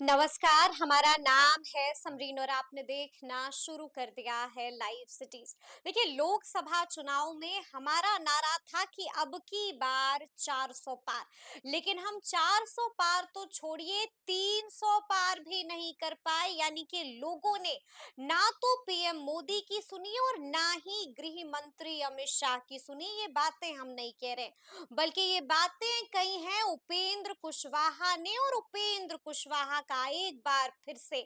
नमस्कार, हमारा नाम है समरीन और आपने देखना शुरू कर दिया है लाइव सिटीज। देखिए, लोकसभा चुनाव में हमारा नारा था कि अब की बार 400 पार। लेकिन हम 400 पार तो छोड़िए, 300 पार भी नहीं कर पाए। यानी कि लोगों ने ना तो पीएम मोदी की सुनी और ना ही गृह मंत्री अमित शाह की सुनी। ये बातें हम नहीं कह रहे, बल्कि ये बातें कही हैं उपेंद्र कुशवाहा ने। और उपेंद्र कुशवाहा का एक बार फिर से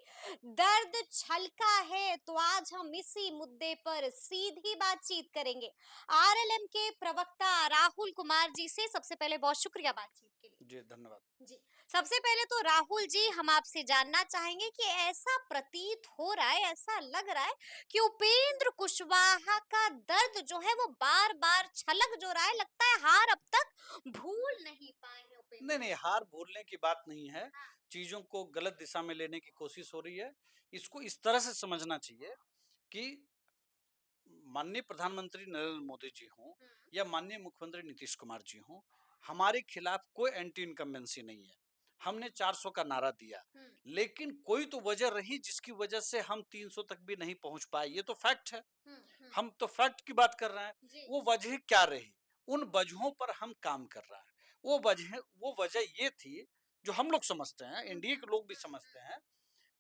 दर्द छलका है, तो आज हम इसी मुद्दे पर सीधी बातचीत करेंगे आरएलएम के प्रवक्ता राहुल कुमार जी से। सबसे पहले बहुत शुक्रिया बातचीत के लिए। जी, धन्यवाद। जी, सबसे पहले तो राहुल जी, हम आपसे जानना चाहेंगे कि ऐसा प्रतीत हो रहा है, ऐसा लग रहा है कि उपेंद्र कुशवाहा का दर्द जो है वो बार बार छलक जो रहा है। लगता है हार अब तक भूल नहीं पाए हैं उपेंद्र। नहीं, नहीं, हार भूलने की बात नहीं है। हाँ। चीज़ों को गलत दिशा में लेने की कोशिश हो रही है। इसको इस तरह से समझना चाहिए कि माननीय प्रधानमंत्री नरेंद्र मोदी जी हों हम्म। या माननीय मुख्यमंत्री नीतीश कुमार जी हों, हमारे खिलाफ कोई एंटी इनकम्बेंसी नहीं है। हमने 400 का नारा दिया, हम्म। लेकिन कोई तो वजह रही जिसकी वजह से हम 300 तक भी नहीं पहुँच पाए। ये तो फैक्ट है। हम्म। हम तो फैक्ट की बात कर रहे हैं। जी। वो वजह क्या रही? उन वजहों पर हम काम कर रहे हैं। वो वजह ये थी, जो हम लोग समझते हैं, एनडीए के लोग भी समझते हैं,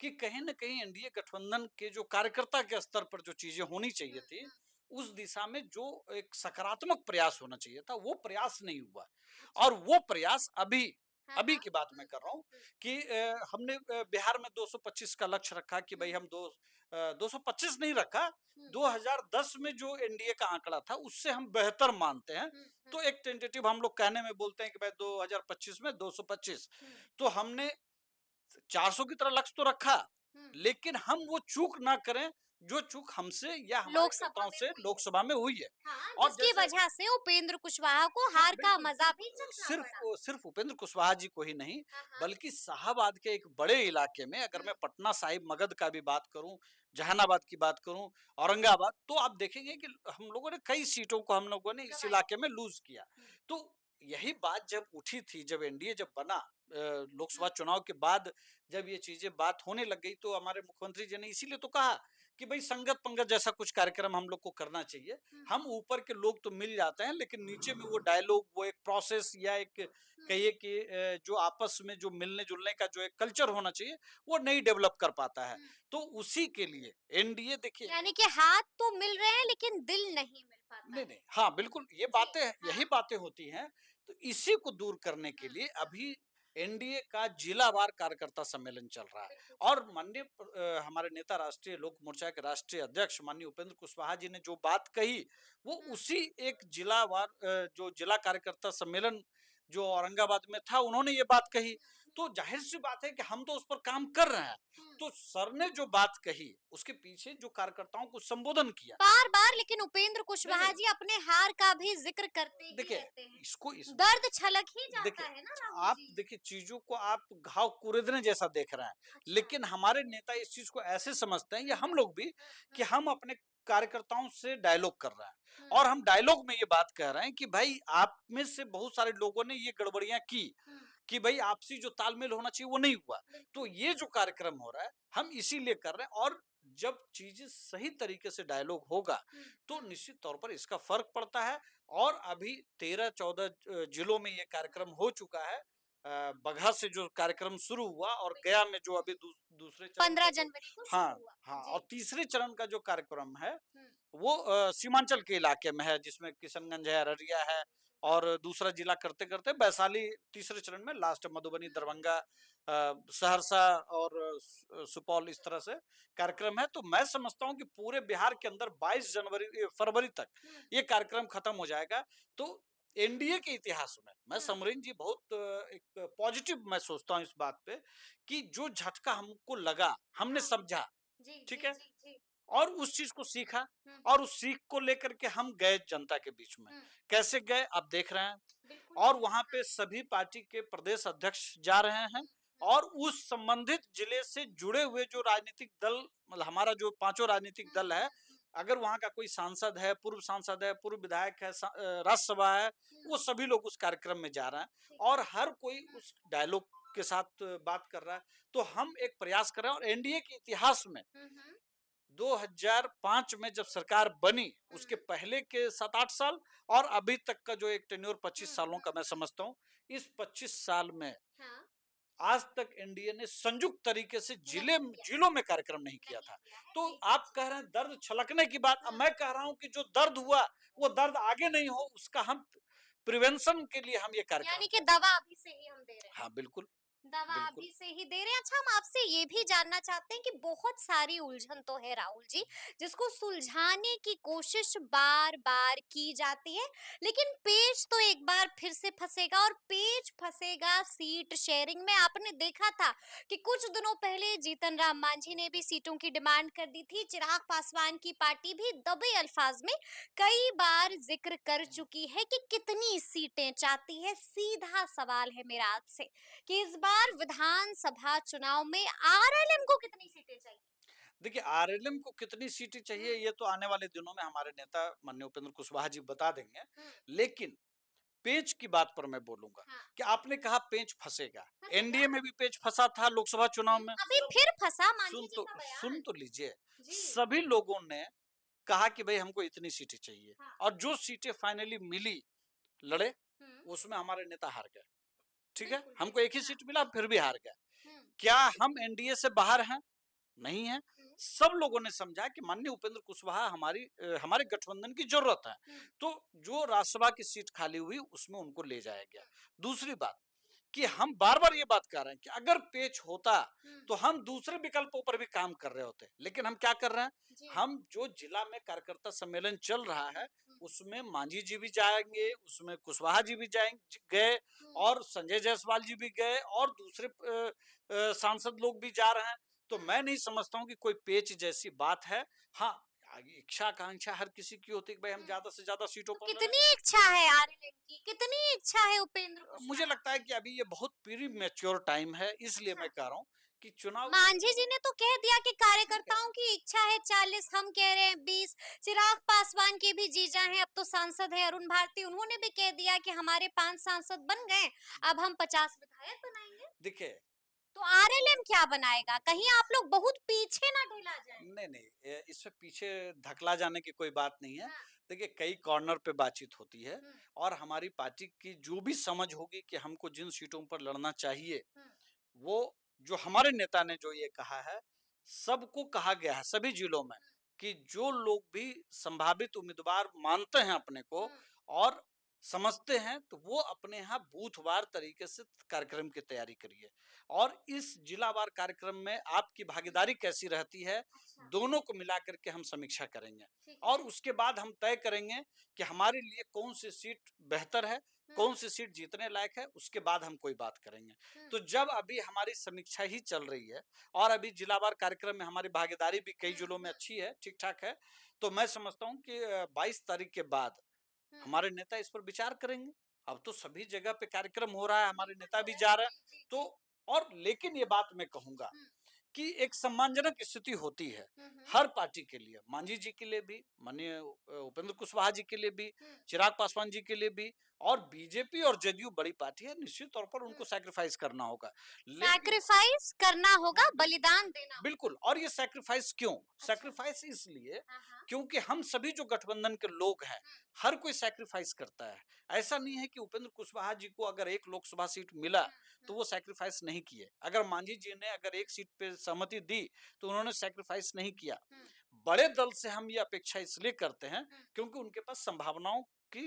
कि कहीं न कहीं एनडीए गठबंधन के जो कार्यकर्ता के स्तर पर जो चीज़ें होनी चाहिए थी, उस दिशा में जो एक सकारात्मक प्रयास होना चाहिए था, वो प्रयास नहीं हुआ। और वो प्रयास अभी हाँ अभी हाँ। की बात मैं कर रहा हूँ कि हमने बिहार में 225 का लक्ष्य रखा कि भई हम 225 नहीं रखा, 2010 में जो एनडीए का आंकड़ा था, उससे हम बेहतर मानते हैं। तो एक टेंटेटिव हम लोग कहने में बोलते हैं कि भाई 2025 में 225। तो हमने 400 की तरह लक्ष्य तो रखा, लेकिन हम वो चूक ना करें, जो चूक हमसे या हमारे लोकसभा नेताओं में से हुई है। लोकसभा में हुई है। हाँ, और जिसकी जैसे वजह से उपेंद्र कुशवाहा को हाँ, हार का बिल्कुल, मजा भी चखना सिर्फ पड़ा। सिर्फ उपेंद्र कुशवाहा जी को ही नहीं, हाँ हाँ। बल्कि शाहाबाद के एक बड़े इलाके में, अगर मैं पटना साहिब मगध का भी बात करूं, जहानाबाद की बात करूं, औरंगाबाद, तो आप देखेंगे कि हम लोगों ने कई सीटों को हम लोगों ने इस गवाई। इलाके में लूज किया। तो यही बात जब उठी थी, जब एनडीए जब बना, लोकसभा चुनाव के बाद जब ये चीजें बात होने लग गई, तो हमारे मुख्यमंत्री जी ने इसीलिए तो कहा कि भाई संगत पंगत जैसा कुछ कार्यक्रम हम लोग को करना चाहिए। हम ऊपर के लोग तो मिल जाते हैं, लेकिन नीचे में वो डायलॉग, वो एक प्रोसेस या एक कहिए कि जो आपस में जो मिलने जुलने का जो एक कल्चर होना चाहिए, वो नहीं डेवलप कर पाता है। तो उसी के लिए एनडीए, देखिए, यानी कि हाथ तो मिल रहे हैं लेकिन दिल नहीं मिल पाता नहीं, है। नहीं, हाँ, बिल्कुल, ये जी। बातें, हाँ। यही बातें होती हैं। तो इसी को दूर करने के लिए अभी एनडीए का जिलावार कार्यकर्ता सम्मेलन चल रहा है। बिल्कुल। और माननीय हमारे नेता, राष्ट्रीय लोक मोर्चा के राष्ट्रीय अध्यक्ष माननीय उपेंद्र कुशवाहा जी ने जो बात कही, वो उसी एक जिलावार जो जिला कार्यकर्ता सम्मेलन जो औरंगाबाद में था, उन्होंने ये बात कही। तो जाहिर-सी बात है कि हम तो उस पर काम कर रहे हैं। तो सर ने जो बात कही, उसके पीछे जो कार्यकर्ताओं को संबोधन किया, बार बार लेकिन उपेंद्र नहीं, कुशवाहा नहीं, जी अपने हार का भी जिक्र करते ही देखिए, रहते हैं। इसको इस दर्द छलक ही जाता देखिए, है ना राहुल आप जी। देखिए, चीज़ों को आप घाव कुरेदने जैसा देख रहे हैं, अच्छा। लेकिन हमारे नेता इस चीज़ को ऐसे समझते हैं, या हम लोग भी, कि हम अपने कार्यकर्ताओं से डायलॉग कर रहे हैं। और हम डायलॉग में ये बात कह रहे हैं कि भाई, आप में से बहुत सारे लोगों ने ये गड़बड़ियाँ की, कि भाई आपसी जो तालमेल होना चाहिए वो नहीं हुआ। तो ये जो कार्यक्रम हो रहा है, हम इसीलिए कर रहे हैं। और जब चीज़ें सही तरीके से डायलॉग होगा, तो निश्चित तौर पर इसका फ़र्क पड़ता है। और अभी 13-14 जिलों में ये कार्यक्रम हो चुका है। बगहा से जो कार्यक्रम शुरू हुआ, और गया में जो अभी दूसरे चरण का 15 जो, जनवरी को हाँ, शुरू हुआ। हाँ, जी। और तीसरे चरण का जो कार्यक्रम है, वो सीमांचल के इलाके में है, जिसमें किशनगंज है, अररिया है, और दूसरा जिला करते-करते वैशाली तीसरे चरण में, लास्ट मधुबनी, दरभंगा, सहरसा और सुपौल, इस तरह से कार्यक्रम है। तो मैं समझता हूँ कि पूरे बिहार के अंदर 22 फरवरी तक ये कार्यक्रम खत्म हो जाएगा। तो एनडीए के इतिहास में मैं, समरीन जी, बहुत एक पॉजिटिव मैं सोचता हूँ इस बात पे, कि जो झटका हमको लगा, हमने समझा, जी ठीक जी है? जी जी। और उस चीज को सीखा, और उस सीख को लेकर के हम गए जनता के बीच में। कैसे गए, आप देख रहे हैं। बिल्कुल। और वहां पे सभी पार्टी के प्रदेश अध्यक्ष जा रहे हैं, और उस संबंधित जिले से जुड़े हुए जो राजनीतिक दल, मतलब हमारा जो पांचों राजनीतिक दल है, अगर वहां का कोई सांसद है, पूर्व विधायक है, राज्यसभा है, वो सभी लोग उस कार्यक्रम में जा रहे हैं। और हर कोई उस डायलॉग आपके साथ बात कर रहा है, तो हम एक प्रयास कर रहे हैं। और एनडीए के इतिहास में 2005 में जब सरकार बनी, उसके पहले के 7-8 साल और अभी तक का जो एक टेन्योर 25 सालों का मैं समझता हूँ, इस 25 साल में हाँ, आज तक एनडीए ने संयुक्त तरीके से नहीं किया, जिलों में कार्यक्रम नहीं किया नहीं था। किया है, तो जी, आप कह रहे हैं दर्द छलकने की बात, अब हाँ, मैं कह रहा हूं कि जो दर्द हुआ वो दर्द आगे नहीं हो, उसका हम प्रिवेंशन के लिए हम ये कार्यक्रम यानी कि कर रहे हैं। दवा अभी से ही हम दे रहे हैं। हाँ, बिल्कुल, दवा बिल्कुल। अभी से ही दे रहे हैं। अच्छा, हम आपसे ये भी जानना चाहते हैं कि बहुत सारी उलझन तो है राहुल जी, जिसको सुलझाने की कोशिश बार बार की जाती है, लेकिन पेच तो एक बार फिर से फंसेगा, और पेच फंसेगा सीट शेयरिंग में। आपने देखा था कि कुछ दिनों पहले जीतन राम मांझी ने भी सीटों की डिमांड कर दी थी। चिराग पासवान की पार्टी भी दबे अल्फाज में कई बार जिक्र कर चुकी है कि कितनी सीटें चाहती है। सीधा सवाल है मेरा आपसे कि इस बार विधानसभा चुनाव में आरएलएम को कितनी सीटें चाहिए? देखिए, आरएलएम को कितनी सीटें चाहिए हम्म, ये तो आने वाले दिनों में हमारे नेता माननीय उपेंद्र कुशवाहा जी बता देंगे। हम्म, लेकिन पेच की बात पर मैं बोलूंगा हाँ, कि आपने कहा पेच फंसेगा। फंसेगा। एनडीए में भी पेच फंसा था लोकसभा चुनाव में। अभी फिर फंसा मांझी जी का सुन बयान। तो लीजिए। जी, सभी लोगों ने कहा कि भाई हमको इतनी सीटें चाहिए, हाँ, और जो सीटें फाइनली मिली, लड़े, हम्म, उसमें हमारे नेता हार गए। ठीक है, बिल्कुल हमको बिल्कुल, एक ही हाँ, सीट मिला, हम फिर भी हार गए। हम्म, क्या हम एनडीए से बाहर हैं? नहीं है। हम्म, सब लोगों ने समझा कि माननीय उपेंद्र कुशवाहा हमारे गठबंधन की जरूरत है। हम्म, तो जो राज्यसभा की सीट खाली हुई उसमें उनको ले जाया गया। दूसरी बात कि हम बार बार ये बात कर रहे हैं कि अगर पेच होता हम्म, तो हम दूसरे विकल्पों पर भी काम कर रहे होते, लेकिन हम क्या कर रहे हैं, जी, हम जो जिला में कार्यकर्ता सम्मेलन चल रहा है हम्म, उसमें मांझी जी भी जाएंगे, उसमें कुशवाहा जी भी जाएंगे, गए, हम्म, और संजय जायसवाल जी भी गए, और दूसरे सांसद लोग भी जा रहे हैं। तो मैं नहीं समझता हूं कि कोई पेच जैसी बात है। हाँ, इच्छा आकांक्षा हर किसी की होती है कि भाई हम हम्म। ज्यादा से ज्यादा सीटों तो पर लड़े। कितनी इच्छा है आरएलएम की, कितनी इच्छा है उपेंद्र मुझे कुशवाहा लगता है की? कि अभी ये बहुत प्री मैच्योर टाइम है, इसलिए अच्छा, मैं कह रहा हूँ कि चुनाव। मांझी जी ने तो कह दिया कि ठीक है। कार्यकर्ताओं की इच्छा है 40, हम कह रहे हैं 20। चिराग पासवान के भी जीजा हैं, अब तो सांसद है अरुण भारती, उन्होंने भी कह दिया कि हमारे 5 सांसद बन गए, अब हम 50 विधायक बनाएंगे। देखिए, तो आरएलएम क्या बनाएगा? कहीं आप लोग बहुत पीछे ना ढिला जाए। नहीं नहीं, इससे पीछे धकला जाने की कोई बात नहीं है। हाँ, देखिए, कई कॉर्नर पे बातचीत होती है, हम्म, और हमारी पार्टी की जो भी समझ होगी कि हमको जिन सीटों पर लड़ना चाहिए, हम्म, वो जो हमारे नेता ने जो ये कहा है, सबको कहा गया है सभी जिलों में कि जो लोग भी संभावित उम्मीदवार मानते हैं अपने को हम्म, और समझते हैं, तो वो अपने यहाँ बूथवार तरीके से कार्यक्रम की तैयारी करिए। और इस जिलावार कार्यक्रम में आपकी भागीदारी कैसी रहती है, अच्छा, दोनों को मिला करके हम समीक्षा करेंगे। ठीक और है। उसके बाद हम तय करेंगे कि हमारे लिए कौन सी सीट बेहतर है, हम्म, कौन सी सीट जीतने लायक है, उसके बाद हम कोई बात करेंगे। हम्म, तो जब अभी हमारी समीक्षा ही चल रही है, और अभी जिलावार कार्यक्रम में हमारी भागीदारी भी कई जिलों में अच्छी है, ठीक ठाक है, तो मैं समझता हूँ कि 22 तारीख के बाद हम्म, हमारे नेता इस पर विचार करेंगे। अब तो सभी जगह पे कार्यक्रम हो रहा है, हमारे बिल्कुल नेता हो भी रहा है, जा रहे हैं। जी जी तो जी। और लेकिन ये बात मैं कहूंगा हम्म, कि एक सम्मानजनक स्थिति होती है हम्म, हर पार्टी के लिए, मांझी जी के लिए भी, माननीय उपेंद्र कुशवाहा जी के लिए भी, हम्म, चिराग पासवान जी के लिए भी, और बीजेपी और जदयू बड़ी पार्टी है, निश्चित तौर पर हम्म। उनको सैक्रिफाइस करना होगा। लेकिन सैक्रिफाइस करना हाँ, होगा, बलिदान देना होगा। बिल्कुल। और ये सैक्रिफाइस क्यों? अच्छा, सैक्रिफाइस इसलिए हाँ, हाँ, क्योंकि हम सभी जो गठबंधन के लोग हैं, हुँ, हर कोई सैक्रिफाइस करता है। ऐसा नहीं है कि उपेंद्र कुशवाहा जी को अगर एक लोकसभा सीट मिला हुँ, तो हुँ, वो सैक्रिफाइस नहीं किए। अगर मांझी जी ने अगर एक सीट पे सहमति दी तो उन्होंने सैक्रिफाइस नहीं किया। हुँ, बड़े दल से हम ये अपेक्षा इसलिए करते हैं हुँ, क्योंकि उनके पास संभावनाओं की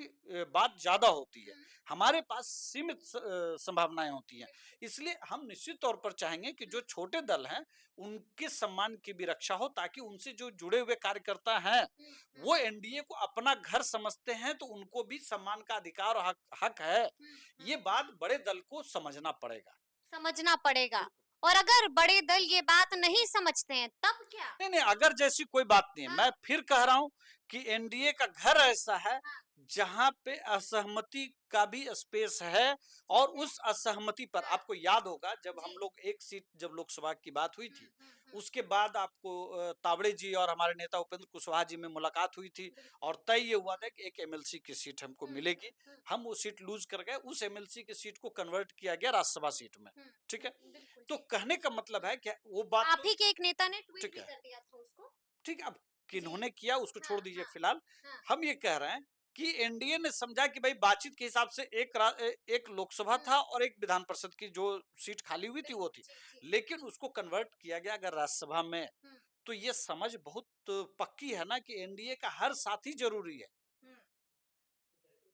बात ज्यादा होती है। हुँ, हमारे पास सीमित संभावनाएं होती हैं। बिल्कुल, इसलिए हम निश्चित तौर पर चाहेंगे कि हुँ, जो छोटे दल हैं उनके सम्मान की भी रक्षा हो, ताकि उनसे जो जुड़े हुए कार्यकर्ता हैं हुँ, हुँ, वो एनडीए को अपना घर समझते हैं, तो उनको भी सम्मान का अधिकार और हक है। हुँ, ये हुँ, बात बड़े दल को समझना पड़ेगा। समझना पड़ेगा। बिल्कुल। और अगर बड़े दल ये बात नहीं समझते हैं, तब क्या? नहीं नहीं, अगर जैसी कोई बात नहीं है, हाँ, मैं फिर कह रहा हूं कि एनडीए का घर ऐसा है हाँ, जहां पे असहमति का भी स्पेस है। ठीक और है, उस असहमति पर हाँ, आपको याद होगा जब हम जी, लोग एक सीट, जब लोकसभा की बात हुई हुँ, थी, हुँ, उसके बाद आपको तावड़े जी और हमारे नेता उपेंद्र कुशवाहा जी में मुलाकात हुई थी और तय ये हुआ था कि एक एमएलसी की सीट हमको मिलेगी। हम वो सीट लूज कर गए, उस एमएलसी की सीट को कन्वर्ट किया गया राज्यसभा सीट में। ठीक है, बिल्कुल तो ठीक। कहने का मतलब है कि वो बात आप ही के एक नेता ने ट्वीट ठीक भी है, कर दिया था उसको। ठीक है, अब जी। किन्होंने किया उसको हाँ, छोड़ दीजिए हाँ, फिलहाल। हाँ। हम ये कह रहे हैं कि एनडीए ने समझा कि भाई बातचीत के हिसाब से एक लोकसभा था और एक विधान परिषद की जो सीट खाली हुई थी वो थी, जी, जी। लेकिन उसको कन्वर्ट किया गया अगर राज्यसभा में। तो ये समझ बहुत पक्की है ना कि एनडीए का हर साथी जरूरी है, हुँ।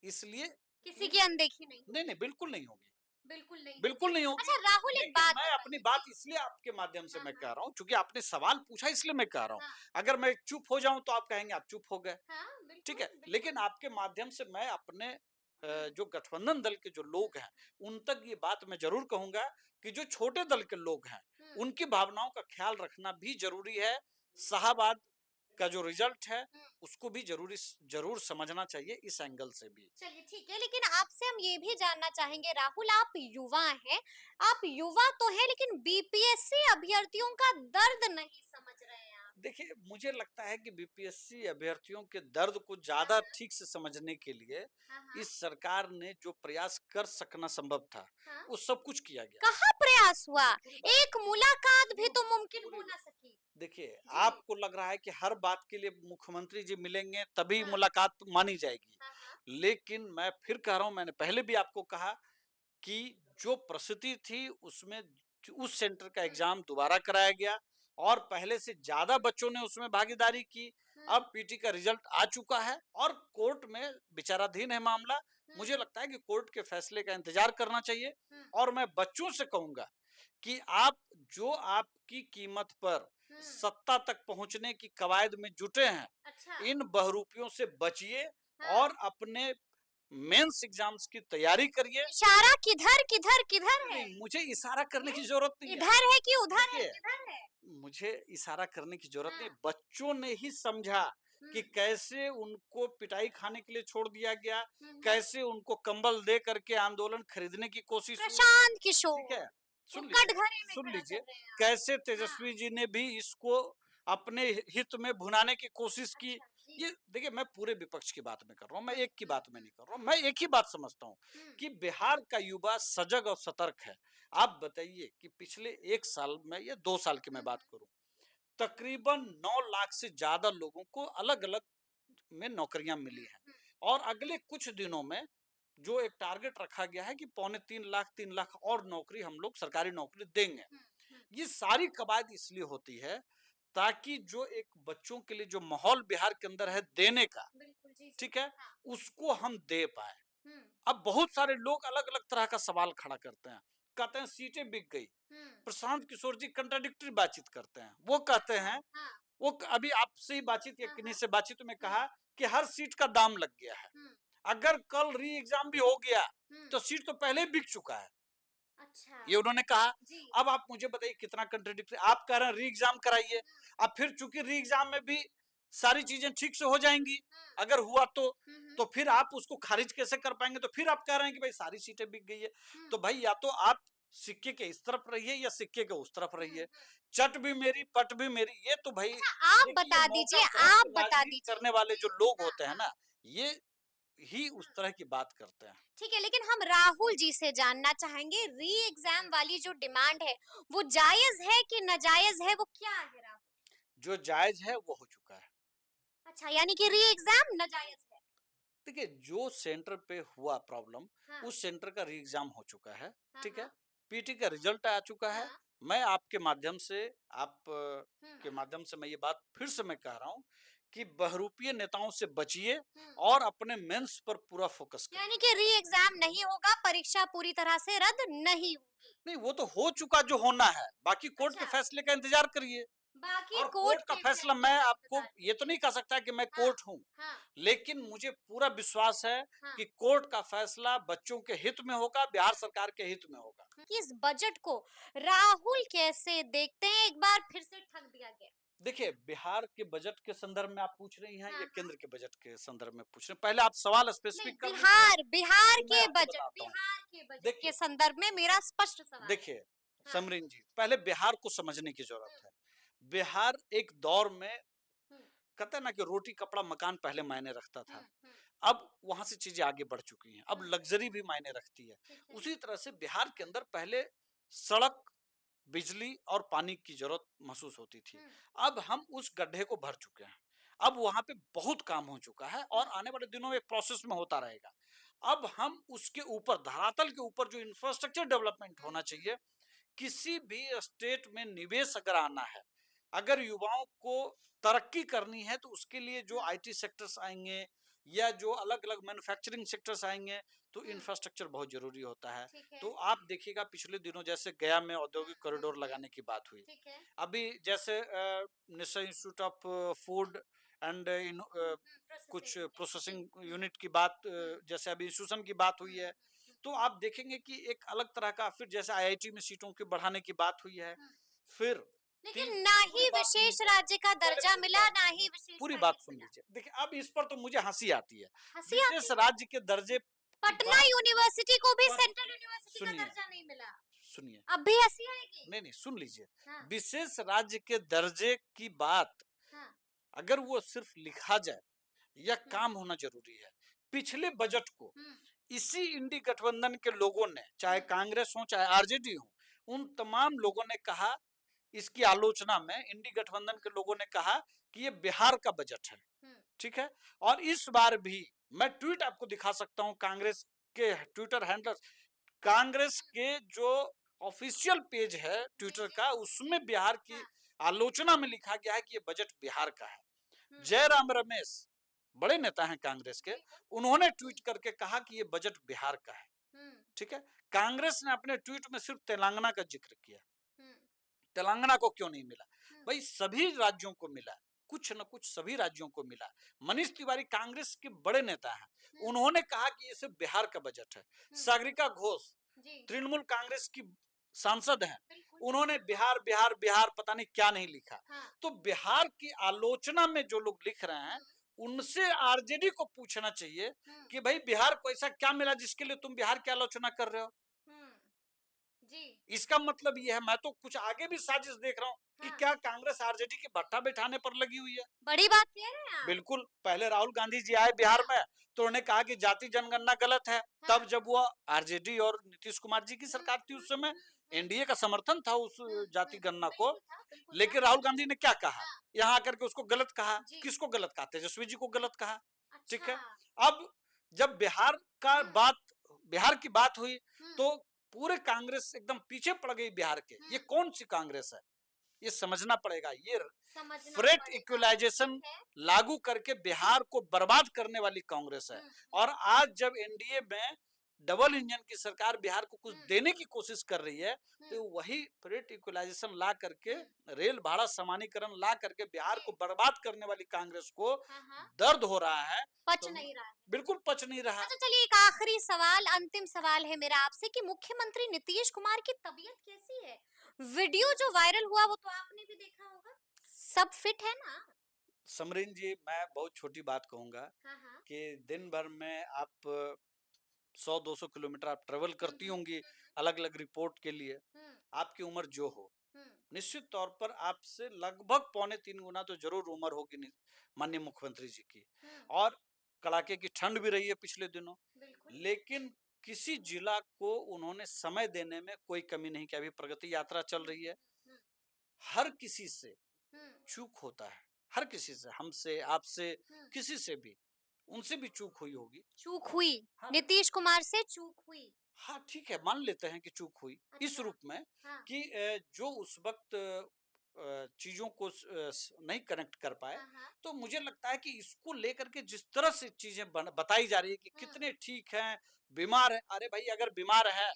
इसलिए किसी की अनदेखी नहीं नहीं होगी। नहीं बिल्कुल नहीं होगी, बिल्कुल नहीं बिल्कुल होगी। नहीं होगी। अच्छा राहुल एक लेकिन बात मैं अपनी बताइए बात जी। इसलिए आपके माध्यम से हाँ, मैं हाँ। कह रहा हूँ क्योंकि आपने सवाल पूछा इसलिए मैं कह रहा हूँ। हाँ, अगर मैं चुप हो जाऊं तो आप कहेंगे आप चुप हो गए। हाँ, ठीक बिल्कुल, है, बिल्कुल। लेकिन आपके माध्यम से मैं अपने हुँ, जो गठबंधन दल के जो लोग हैं उन तक ये बात मैं जरूर कहूंगा कि जो छोटे दल के लोग हैं हुँ, उनकी भावनाओं का ख्याल रखना भी जरूरी है। शाहबाद का जो रिजल्ट है हुँ। उसको भी जरूर समझना चाहिए इस एंगल से भी। चलिए ठीक है, लेकिन आपसे हम ये भी जानना चाहेंगे राहुल आप युवा हैं, आप युवा तो हैं लेकिन बीपीएससी अभ्यर्थियों का दर्द नहीं समझ रहे हैं आप। देखिए, मुझे लगता है कि बीपीएससी अभ्यर्थियों के दर्द को हाँ, ज़्यादा हाँ। ठीक से समझने के लिए हाँ, हाँ। इस सरकार ने जो प्रयास कर सकना संभव था, हाँ। वो सब कुछ किया गया। कहाँ प्रयास हुआ? पूरी बात एक मुलाकात भी पूरी तो मुमकिन पूरी हो बात ना सकी। देखिए, जी। आपको लग रहा है कि हर बात के लिए मुख्यमंत्री जी मिलेंगे तभी हाँ, मुलाकात मानी जाएगी। हाँ, हाँ। लेकिन मैं फिर कह रहा हूँ, मैंने पहले भी आपको कहा कि जो परिस्थिति थी उसमें उस सेंटर का हुँ, एग्जाम दोबारा कराया गया और पहले से ज्यादा बच्चों ने उसमें भागीदारी की। हुँ, अब पीटी का रिजल्ट आ चुका है और कोर्ट में विचाराधीन है मामला। हुँ, मुझे लगता है कि कोर्ट के फैसले का इंतजार करना चाहिए हुँ, और मैं बच्चों से कहूंगा कि आप जो आपकी कीमत पर हुँ। सत्ता तक पहुंचने की कवायद में जुटे हैं, अच्छा। इन बहरूपियों से बचिए हाँ। और अपने मेंस एग्जाम्स की तैयारी करिए। इशारा किधर, किधर, किधर है? नहीं, मुझे इशारा करने हैं? की जरूरत नहीं है। इधर है कि उधर है? देखिए, किधर है? मुझे इशारा करने की जरूरत नहीं, हाँ। बच्चों ने ही समझा हुँ, कि कैसे उनको पिटाई खाने के लिए छोड़ दिया गया, हुँ, हुँ। कैसे उनको कंबल दे करके आंदोलन खरीदने की कोशिश हुई। प्रशांत ठीक किशोर, है, वो सुन लीजिए, कटघरे में सुन खड़ा कर लीजिए, रहे हैं आप। कैसे हाँ। तेजस्वी जी ने भी इसको अपने हित में भुनाने की कोशिश की। अच्छा, जी। ये देखिए, मैं पूरे विपक्ष की बात में कर रहा हूँ, मैं हुँ, एक की हुँ, बात में हुँ, नहीं कर रहा हूँ। मैं एक ही बात समझता हूँ हुँ, कि बिहार का युवा सजग और सतर्क है। आप बताइए कि पिछले 1 साल में या 2 साल की हुँ, मैं हुँ, बात करूं, तकरीबन 9 लाख से ज्यादा लोगों को अलग अलग में नौकरियां हुँ, मिली हैं हुँ, और अगले कुछ दिनों में जो एक टारगेट रखा गया है कि 2.25 लाख 3 लाख और नौकरी हम लोग सरकारी नौकरी देंगे। हुँ, हुँ। ये सारी कवायद इसलिए होती है ताकि जो एक बच्चों के लिए जो माहौल बिहार के अंदर है देने का, बिल्कुल, जी, जी। ठीक है, हाँ। उसको हम दे पाए। हुँ, अब बहुत सारे लोग अलग अलग तरह का सवाल खड़ा करते हैं, कहते हैं सीटें बिक गई। हुँ। प्रशांत किशोर जी कंट्राडिक्टरी बातचीत करते हैं, वो कहते अच्छा, हैं, हाँ, अभी आपसे ही बातचीत या हाँ, किन्हीं हाँ। से बातचीत में हुँ, कहा कि हर सीट का दाम लग गया है। हुँ, अगर कल री एग्जाम भी हो गया हुँ। तो सीट तो पहले ही बिक चुका है, अच्छा, ये उन्होंने कहा। जी। अब आप मुझे बताइए कितना कंट्राडिक्टरी, आप कह रहे हैं री एग्जाम कराइए, हुँ, अब फिर चूंकि री एग्जाम में भी सारी चीजें ठीक से हो जाएंगी, हुँ, अगर हुआ हुँ, हुँ, तो फिर आप उसको खारिज कैसे कर पाएंगे? तो फिर आप कह रहे हैं कि भाई सारी सीटें बिक गई है। हुँ, तो भाई या तो आप सिक्के के इस तरफ रहिए या सिक्के के उस तरफ हुँ, रहिए, हुँ। चट भी मेरी पट भी मेरी, ये तो भाई अच्छा आप देखिए, ये बता मौका दीजिए परस्त आप बता राजनीति दीजिए। करने वाले जो जी, लोग हाँ, होते हैं हाँ, ना, ये ही हुँ। उस तरह की बात करते हैं। ठीक है, लेकिन हम राहुल जी से जानना चाहेंगे री एग्ज़ाम वाली जो डिमांड है, वो जायज़ है कि नाजायज़ है, वो क्या है राहुल? जो जायज है वो हो चुका है। अच्छा, यानी कि री एग्ज़ाम नाजायज़ है। देखिए, जो सेंटर पे हुआ प्रॉब्लम, हाँ, उस सेंटर का री एग्जाम हो चुका है। हाँ, ठीक है, हाँ, पीटी का रिजल्ट आ चुका है। हाँ, मैं आपके माध्यम से, आप हुँ, के माध्यम से मैं ये बात फिर से मैं कह रहा हूँ कि बहरूपीय नेताओं से बचिए हुँ। और अपने मेंस पर पूरा फोकस यानी करिए। कि री एग्ज़ाम नहीं होगा, परीक्षा पूरी तरह से रद्द नहीं होगी। नहीं, वो तो हो चुका जो होना है, बाकी कोर्ट के अच्छा, फैसले का इंतजार करिए। बाकी और कोर्ट कोर्ट का के फैसला फैसले मैं का आपको इंतज़ार ये तो कीजिए। नहीं कह सकता कि मैं हाँ, कोर्ट हूँ, हाँ, लेकिन मुझे पूरा विश्वास है हाँ। कि कोर्ट का फैसला बच्चों के हित में होगा, बिहार सरकार के हित में होगा। कि इस बजट को राहुल कैसे देखते हैं? एक बार फिर से ठग दिया गया। देखिए, बिहार के बजट के संदर्भ में आप पूछ रही हैं हाँ, या हाँ। केंद्र के बजट के संदर्भ में पूछ रहे हैं? पहले आप सवाल नहीं, स्पेसिफिक कर लीजिए, बिहार बिहार तो मैं के आपको बजट बताता हूँ। बिहार के बजट के देखिए, संदर्भ में मेरा स्पष्ट सवाल है। देखिए हाँ, समरीन जी, पहले बिहार को समझने की हुँ, जरूरत है। बिहार एक दौर में हम्म, कहते हैं ना कि रोटी कपड़ा मकान पहले मायने रखता था, हम्म, अब वहां से चीजें आगे बढ़ चुकी हैं, अब लग्जरी भी मायने रखती है। ठीक है। उसी तरह से बिहार के अंदर पहले सड़क, बिजली और पानी की जरूरत महसूस होती थी। हम्म, अब हम उस गड्ढे को भर चुके हैं। अब वहां पे बहुत काम हो चुका है और आने वाले दिनों में एक प्रोसेस में होता रहेगा। अब हम उसके ऊपर, धरातल के ऊपर जो इंफ्रास्ट्रक्चर डेवलपमेंट होना चाहिए, किसी भी स्टेट में निवेश अगर आना है, अगर युवाओं को तरक्की करनी है, तो उसके लिए जो आईटी सेक्टर्स आएंगे या जो अलग अलग मैन्युफैक्चरिंग सेक्टर्स आएंगे, तो इंफ्रास्ट्रक्चर बहुत जरूरी होता है। ठीक है। तो आप देखिएगा पिछले दिनों जैसे गया में औद्योगिक कॉरिडोर लगाने की बात हुई, ठीक है। अभी जैसे national institute of food and कुछ प्रोसेसिंग यूनिट। प्रोसेसिंग यूनिट की बात, जैसे अभी इंस्टीट्यूशन की बात हुई है, तो आप देखेंगे कि एक अलग तरह का, फिर जैसे आईआईटी में सीटों के बढ़ाने की बात हुई है, फिर लेकिन तीन, ना पूरी ही बात विशेष सुनिए, राज्य का पहले दर्जा पूरी मिला, बात ना सुनिए, ही विशेष पूरी बात पैकेज सुन मिला। लीजिए। देखिए अब इस पर तो मुझे हंसी आती है, हंसी विशेष आती है। राज्य के दर्जे की पटना बात यूनिवर्सिटी को भी पर, सेंट्रल यूनिवर्सिटी का सुनिए दर्जा नहीं मिला। सुनिए, अब भी हंसी आएगी। नहीं नहीं सुन लीजिए, हाँ। विशेष राज्य के दर्जे की बात हाँ। अगर वो सिर्फ लिखा जाए या हम्म, काम होना जरूरी है। पिछले बजट को हम्म, इसी इंडी गठबंधन के लोगों ने, चाहे हम्म, कांग्रेस हो चाहे आरजेडी हो, उन तमाम लोगों ने कहा, इसकी आलोचना में इंडी गठबंधन के लोगों ने कहा कि ये बिहार का बजट है। हम्म, ठीक है, और इस बार भी मैं ट्वीट आपको दिखा सकता हूं, कांग्रेस के ट्विटर हैंडलर, कांग्रेस के जो ऑफिशियल पेज है ट्विटर का, उसमें बिहार की आलोचना में लिखा गया है कि ये बजट बिहार का है। जयराम रमेश बड़े नेता हैं कांग्रेस के, उन्होंने ट्वीट करके कहा कि ये बजट बिहार का है। ठीक है, कांग्रेस ने अपने ट्वीट में सिर्फ तेलंगाना का जिक्र किया। तेलंगाना को क्यों नहीं मिला? भाई सभी राज्यों को मिला, कुछ न कुछ सभी राज्यों को मिला। मनीष तिवारी कांग्रेस के बड़े नेता हैं, उन्होंने कहा कि ये सिर्फ बिहार का बजट है। सागरिका घोष तृणमूल कांग्रेस की सांसद हैं, उन्होंने बिहार बिहार बिहार पता नहीं क्या नहीं लिखा। तो बिहार की आलोचना में जो लोग लिख रहे हैं, उनसे आरजेडी को पूछना चाहिए कि भाई बिहार को ऐसा क्या मिला जिसके लिए तुम बिहार की आलोचना कर रहे हो? जी। इसका मतलब ये है, मैं तो कुछ आगे भी साजिश देख रहा हूँ कि क्या कांग्रेस आरजेडी के भट्टा बैठाने पर लगी हुई है। बड़ी बात कह रहे हैं आप। बिल्कुल, पहले राहुल गांधी जी आए बिहार में तो उन्होंने कहा कि जाति जनगणना गलत है। तब जब वो आरजेडी और नीतीश कुमार जी की सरकार थी, उस समय एनडीए का समर्थन था उस जाति गणना को, लेकिन राहुल गांधी ने क्या कहा, यहाँ आकर के उसको गलत कहा। किसको गलत कहा? तेजस्वी जी को गलत कहा। ठीक है, अब जब बिहार की बात हुई तो पूरे कांग्रेस एकदम पीछे पड़ गई बिहार के। ये कौन सी कांग्रेस है? ये समझना पड़ेगा। ये फ्रेट इक्वलाइजेशन लागू करके बिहार को बर्बाद करने वाली कांग्रेस है। और आज जब एनडीए में डबल इंजन की सरकार बिहार को कुछ देने की कोशिश कर रही है, तो वही फ्रेट इक्वलाइजेशन ला करके, रेल भाड़ा समानीकरण ला करके बिहार को बर्बाद करने वाली कांग्रेस को दर्द हो रहा है, पच नहीं रहा है। बिल्कुल पच नहीं रहा। अच्छा चलिए, एक आखिरी सवाल, अंतिम सवाल है मेरा आपसे कि मुख्यमंत्री नीतीश कुमार की तबीयत कैसी है? वीडियो जो वायरल हुआ वो तो आपने भी देखा होगा, सब फिट है ना? समरीन जी, मैं बहुत छोटी बात कहूंगा कि दिन भर में आप 100-200 किलोमीटर आप ट्रेवल करती होंगी अलग अलग रिपोर्ट के लिए। आपकी उम्र जो हो, निश्चित तौर पर आपसे लगभग 2.25 गुना तो जरूर उम्र होगी माननीय मुख्यमंत्री जी की। और कड़ाके की ठंड भी रही है पिछले दिनों, लेकिन किसी जिला को उन्होंने समय देने में कोई कमी नहीं की। अभी प्रगति यात्रा चल रही है, हर किसी से चूक होता है, हर किसी से, हमसे, आपसे, किसी से भी, उनसे भी चूक हुई होगी। चूक हुई। हाँ। नीतीश कुमार से चूक हुई। हाँ ठीक है, मान लेते हैं कि चूक हुई। इस रूप में कि जो उस वक्त चीजों को नहीं कनेक्ट कर पाए। तो मुझे लगता है कि इसको लेकर के जिस तरह से चीजें बताई जा रही है कि कितने ठीक हैं, बीमार है, अरे भाई अगर बीमार है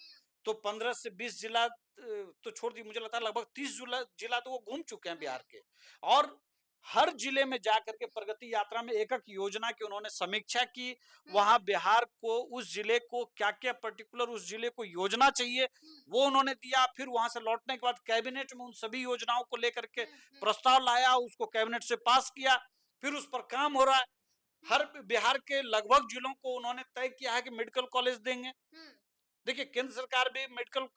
तो 15 से 20 जिला तो छोड़ दी, मुझे लगता है लगभग 30 जिला तो वो घूम चुके हैं बिहार के। और हर जिले में जाकर के प्रगति यात्रा में एक एक योजना की उन्होंने समीक्षा की। वहां बिहार को, उस जिले को क्या क्या पर्टिकुलर उस जिले को योजना चाहिए वो उन्होंने दिया। फिर वहां से लौटने के बाद कैबिनेट में उन सभी योजनाओं को लेकर के प्रस्ताव लाया, उसको कैबिनेट से पास किया, फिर उस पर काम हो रहा है। हर बिहार के लगभग जिलों को उन्होंने तय किया है कि मेडिकल कॉलेज देंगे। देखिए केंद्र सरकार भी मेडिकल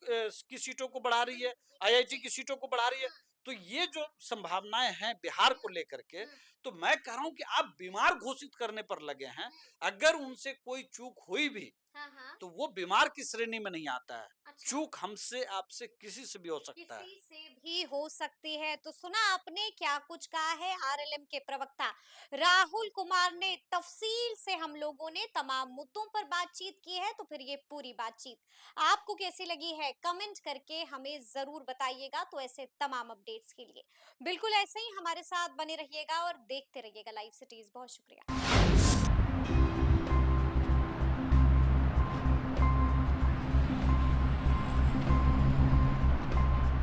की सीटों को बढ़ा रही है, आईआईटी की सीटों को बढ़ा रही है। तो ये जो संभावनाएं हैं बिहार को लेकर के, तो मैं कह रहा हूं कि आप बीमार घोषित करने पर लगे हैं। अगर उनसे कोई चूक हुई भी हाँ, हाँ। तो वो बीमार की श्रेणी में नहीं आता है। अच्छा। चूक हमसे आपसे किसी से भी हो सकता है। किसी से भी हो सकती है। तो सुना आपने क्या कुछ कहा है आरएलएम के प्रवक्ता राहुल कुमार ने। तफसील से हम लोगों ने तमाम मुद्दों पर बातचीत की है। तो फिर ये पूरी बातचीत आपको कैसी लगी है कमेंट करके हमें जरूर बताइएगा। तो ऐसे तमाम अपडेट्स के लिए बिल्कुल ऐसे ही हमारे साथ बने रहिएगा और देखते रहिएगा लाइव सिटीज। बहुत शुक्रिया।